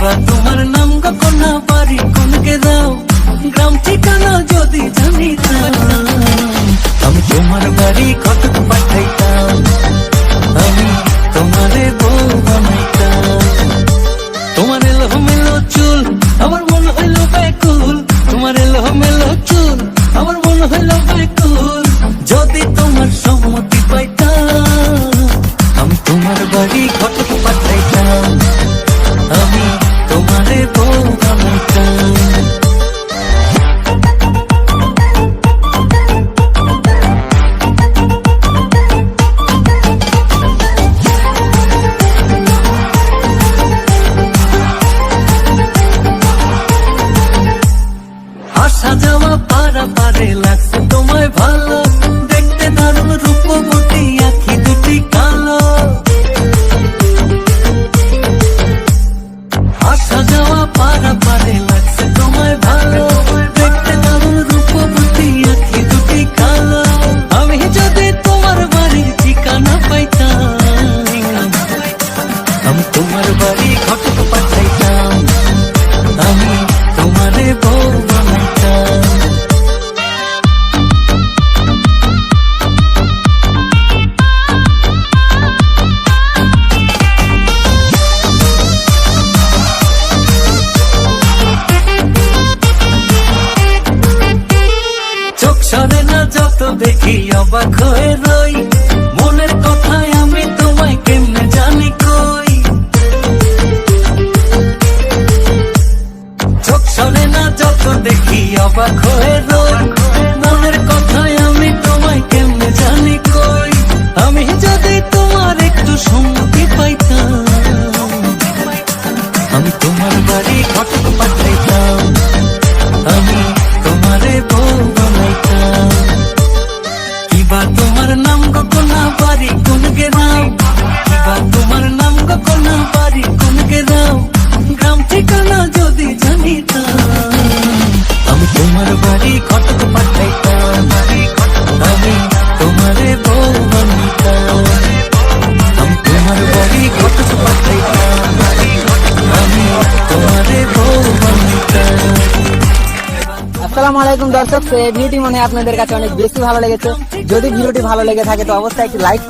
কিবা তোমার নাম কখনো বাড়ি কোনকে দাও, গ্রাম ঠিকানা যদি জানিতাম, আমি তোমার বাড়ি কতক পাঠাইতাম, আমি তোমারে বউ বানাইতাম। তোমার এলো মেলো চুল আমার মন হইল ব্যাকুল, তোমার এলো মেলো চুল আমার মন হইল ব্যাকুল, যদি তোমার সম্মতি পাইতাম, আমি তোমার বাড়ি কতক পাঠাইতাম, আমি তোমারে বউ বানাইতাম। আসা যাওয়া পারা পারে লাগছে তোমায় ভালো, দেখতে দারুণ রূপবতী আখি দুটি কালো। আসা যাওয়া পারা পারে লাগছে তোমায় ভালো, দেখতে দারুণ রূপবতী আখি দুটি কালো। আমি যদি তোমার বাড়ির ঠিকানা পাইতাম, আমি তোমার বাড়ি ঘটক পাঠাইতাম, আমি তোমারে বউ বানাইতাম। চোখ সরে না যত দেখি অবাক হয়ে রই, মনের কথায় আমি তোমায় কেমনে জানি কই। চোখ সরে না যত দেখি অবাক হয়ে রই, মনের কথায় আমি তোমায় কেমনে জানি কই। আমি যদি তোমার একটু সম্মতি পাইতাম, আমি তোমার বাড়ি ঘটক পাঠাইতাম, আমি তোমারে বউ বানাইতাম। কিবা তোমার নাম কখনো বাড়ি কোনকে দাও, কিবা তোমার নাম কখনো বাড়ি কোনকে দাও, গ্রাম ঠিকানা যদি জানিতাম, আমি তোমার বাড়ি ঘটক পাঠাইতাম, আমি তোমারে বউ বানাইতাম। আমি তোমার বাড়ি ঘটক পাঠাইতাম, আমি তোমারে বউ বানাইতাম। আসসালামু আলাইকুম দর্শক, এই ভিডিওটি মনে হয় আপনাদের কাছে অনেক বেশি ভালো লেগেছে। যদি ভিডিওটি ভালো লেগে থাকে তো অবশ্যই একটি লাইক